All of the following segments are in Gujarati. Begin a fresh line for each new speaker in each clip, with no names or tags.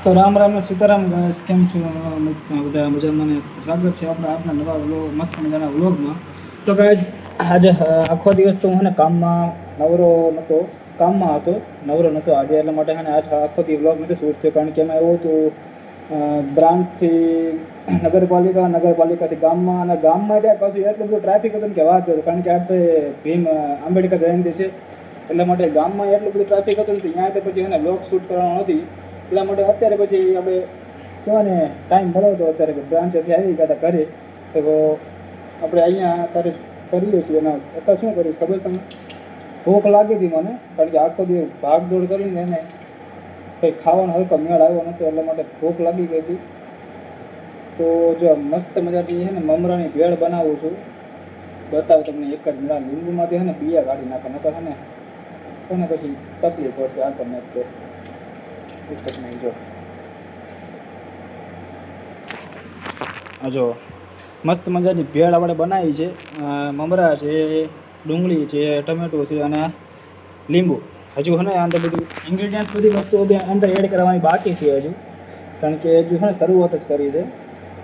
તો રામ રામ ને સીતારામ ગાઈસ, કેમ છો બધા મજામાં? ને સ્વાગત છે આપણા નવા વ્લોગ, મસ્ત મજાના વ્લોગમાં. તો ગાઈસ આજે આખો દિવસ તો હું કામમાં નવરો નહોતો, કામમાં હતો, નવરો નહોતો આજે, એટલા માટે આજ આખો દિવસ વ્લોગ નથી શૂટ થયો. કારણ કે એમાં એવું હતું, બ્રાન્ચથી નગરપાલિકાથી ગામમાં, અને ગામમાં ત્યાં પાછું એટલું બધું ટ્રાફિક હતું ને કે વાત હતું. કારણ કે આપણે ભીમ આંબેડકર જયંતિ છે, એટલા માટે ગામમાં એટલું બધું ટ્રાફિક હતું ને ત્યાં તો પછી વ્લોગ શૂટ કરવાનો નથી. એટલા માટે અત્યારે પછી આપણે કહેવાને ટાઈમ મળ્યો હતો, અત્યારે બ્રાન્ચેથી આવી ગયા હતા ઘરે. તો આપણે અહીંયા અત્યારે કરીએ છીએ. એના અત્યારે શું કરીશ ખબર તમને? ભૂખ લાગી હતી મને, કારણ કે આખો દિવસ ભાગદોડ કરીને એને કંઈ ખાવાનો હલકો મેળ આવ્યો નહોતો, એટલા માટે ભૂખ લાગી ગઈ હતી. તો જો મસ્ત મજાની છે ને મમરાની ભેળ બનાવું છું, બતાવું તમને. એક જ મેળા લીંબુમાંથી છે ને બિયા કાઢી નાખે, નકર છે ને એને પછી તકલીફ પડશે આપણને. તો જો મસ્ત મજાની ભેળ આપણે બનાવી છે. મમરા છે, ડુંગળી છે, ટમેટો છે અને લીંબુ. હજુ છે ને અંદર બધું ઇન્ગ્રીડિયન્ટ્સ, બધી વસ્તુઓ અંદર એડ કરવાની બાકી છે હજુ, કારણ કે હજુ છે ને શરૂઆત જ કરી છે.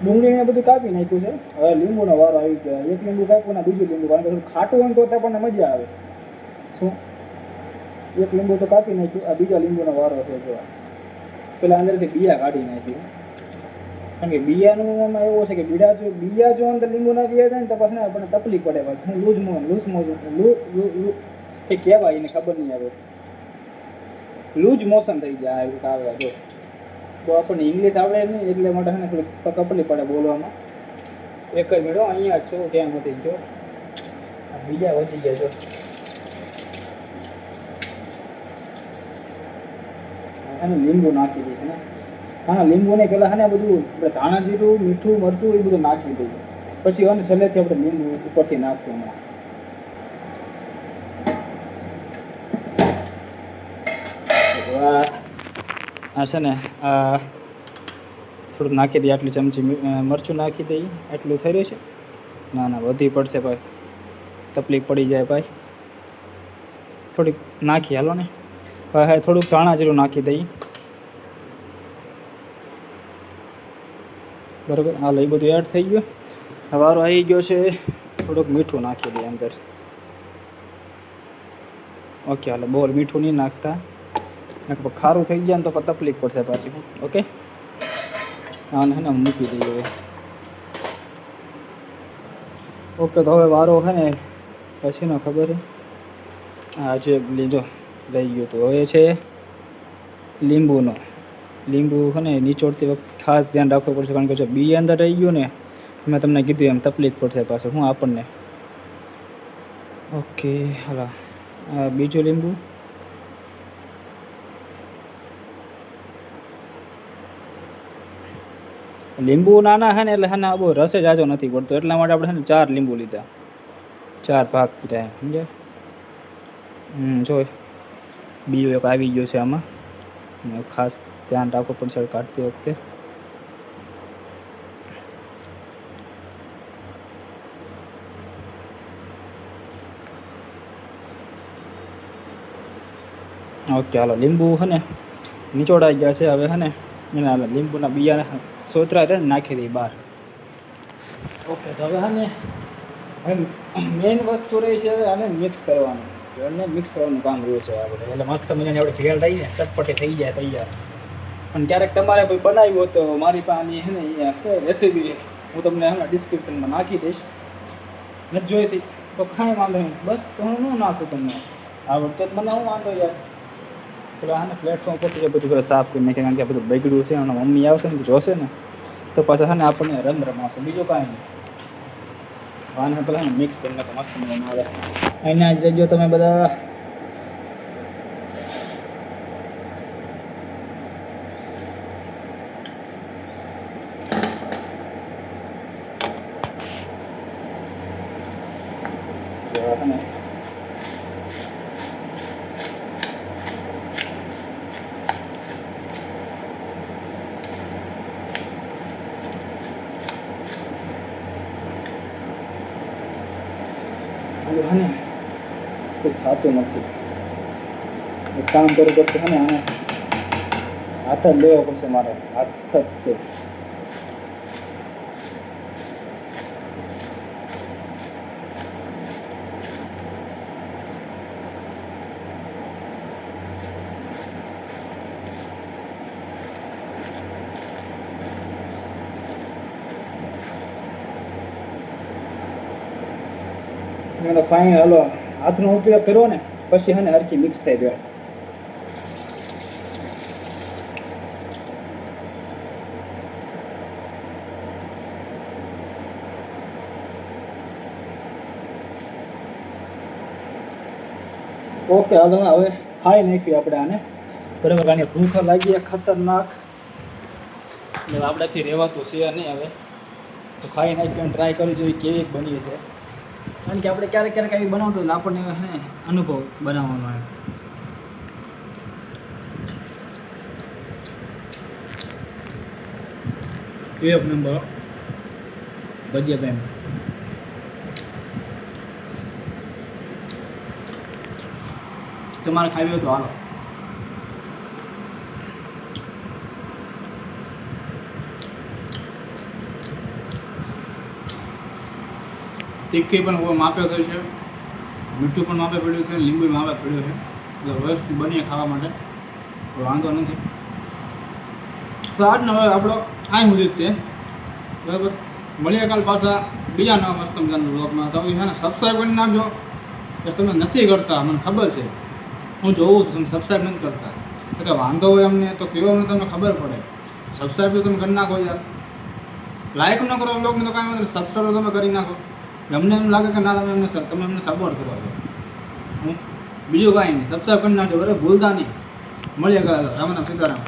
ડુંગળીને બધું કાપી નાખ્યું છે, હવે લીંબુનો વારો આવી ગયો. એક લીંબુ કાપ્યું ને બીજું લીંબુ, કારણ કે થોડું ખાટું હોય તો આપણને મજા આવે. શું એક લીંબુ તો કાપી નાખ્યું, આ બીજા લીંબુનો વારો છે. જો પેલા અંદરથી બિયા કાઢી નાખ્યું, કારણ કે બિયાનું એમાં એવું છે કે બિયા જો અંદર લીંબુ ના બિયા જાય ને તો પછી આપણને તકલીફ પડે. પાછું લૂઝ એ કહેવાય, એને ખબર નહીં આવે, લૂઝ મોશન થઈ જાય આવે. જો તો આપણને ઇંગ્લિશ આવડે નહીં, એટલે માટે છે ને થોડી તકલીફ પડે બોલવામાં. એક જ મિનિટ, અહીંયા જ છો, ક્યાં નથી જો બીજા વધી ગયા. જો અને લીંબુ નાખી દઈએ ને. હા, લીંબુને પહેલાં છે ને બધું આપણે ધાણા જીરું, મીઠું, મરચું એ બધું નાખી દઈએ, પછી અને છેલ્લેથી આપણે લીંબુ ઉપરથી નાખીએ. હમણાં આ છે ને આ થોડુંક નાખી દઈએ, આટલી ચમચી મરચું નાખી દઈએ. એટલું થઈ રહ્યું છે? ના ના, વધી પડશે ભાઈ, તકલીફ પડી જાય ભાઈ. થોડીક નાખી, હાલો ને. હા, થોડુંક ધાણા જીરું નાખી દઈએ. બરાબર, હાલ એ બધું એડ થઈ ગયું. વારો આવી ગયો છે, થોડુંક મીઠું નાખી દઈએ અંદર. ઓકે, હાલો, બહુ મીઠું નહીં નાખતા, ખારું થઈ ગયા ને તો તકલીફ પડશે પાછી. ઓકે, આને હે ને મૂકી દઈએ. ઓકે, તો હવે વારો છે ને પછી ન ખબર છે. હા, જે લીધો લઈ ગયો તો હવે છે લીંબુનો. લીંબુ છે ને નીચોડતી વખતે ખાસ ધ્યાન રાખવું પડશે, કારણ કે જો બી અંદર રહી ગયું ને, મેં તમને કીધું એમ તકલીફ પડશે પાછું હું આપણને. ઓકે, હાલો, બીજું લીંબુ. લીંબુ નાના છે ને, એટલે હા બહુ રસ જ આજો નથી પડતો, એટલા માટે આપણે છે ને 4 લીંબુ લીધા, 4 ભાગ લીધા, સમજ્યા? જો બીજો એક આવી ગયો છે આમાં, ખાસ ધ્યાન રાખવું પડશે કાઢતી વખતે. ઓકે, હાલો, લીંબુ છે ને નીચોડાઈ ગયા છે. હવે છે ને એના લીંબુના બિયાના સોતરા રહે ને નાખી દઈએ બહાર. ઓકે, તો હવે છે ને મેઇન વસ્તુ રહી છે હવે આને મિક્સ કરવાનું. ભેળને મિક્સ કરવાનું કામ રહ્યું છે આપણે, એટલે મસ્ત મજાની આપણે ભેળ લઈએ, ચટપટી થઈ જાય તૈયાર. અને ક્યારેક તમારે કોઈ બનાવ્યું હોય તો મારી પાસે છે ને અહીંયા રેસીપી હું તમને હમણાં ડિસ્ક્રિપ્શનમાં નાખી દઈશ. નથી જોઈતી તો કાંઈ વાંધો નહીં, બસ તો હું ન નાખું. તમને આવડતો જ મને શું વાંધો યાર. પેલા આને પ્લેટફોર્મ પરથી બધું સાફ કરી નાખે, કારણ કે બધું બગડ્યું છે. અને મમ્મી આવશે ને તો જોશે ને તો પાછા છે ને આપણને રમશે, બીજું કાંઈ નહીં. વાને પેલા મિક્સ કરી નાખો, મસ્ત મજાનું આવે. અહીંયા જ રહેજો તમે બધા. ને કોઈ થતું નથી, એક કામ કરવું પડશે. ને આને હાથ જ લેવો પડશે મારે, હાથ જ તે. ફાઇન, હાલો હાથનો ઉપયોગ કર્યો ને પછી હે ને હરખી મિક્સ થઈ ગયો. ઓકે, હાલો હવે ખાઈ નાખ્યું આપણે આને બરાબર. આને ભૂખ લાગી ખતરનાક, એટલે આપણાથી રહેવાતું છે નહીં હવે. તો ખાઈ નાખ્યું, ટ્રાય કરી જોઈએ કેવી બની છે. કારણ કે આપણે ક્યારેક ક્યારેક આવી બનાવતો એટલે આપણને હે અનુભવ બનાવવાનો આવે. એક નંબર ભજીયા બેન. તમારે ખાવી હોય તો હાલો. તીખી પણ માપે થઈ છે, મીઠું પણ માપે પડ્યું છે, લીંબુ માપે પડ્યું છે, એટલે વ્યવસ્થિત બનીએ ખાવા માટે વાંધો નથી. તો આજનો હવે આપણો અહીં સુધી જ તે બરાબર. મળીએ કાલ પાછા બીજા નવા મસ્ત મજાના બ્લોગમાં. તમે છે ને સબસ્ક્રાઈબ કરી નાખજો, કે તમે નથી કરતા, મને ખબર છે, હું જોઉં છું તમે સબસ્ક્રાઈબ નથી કરતા. એટલે વાંધો હોય અમને તો કેવો અમને તમને ખબર પડે. સબસ્ક્રાઈબ તો તમે કરી નાખો યાર. લાઈક ન કરો બ્લોગને તો કાંઈ વાંધો, સબસ્ક્રાઈબ તમે કરી નાખો. અમને એમ લાગે કે ના તમે અમને સપોર્ટ કરો છો. હું બીજું કાંઈ નહીં, સબસ્ક્રાઈબ કરી નાખજો બરાબર, ભૂલતા નહીં. મળીએ કાલે. રામ રામ, સીતારામ.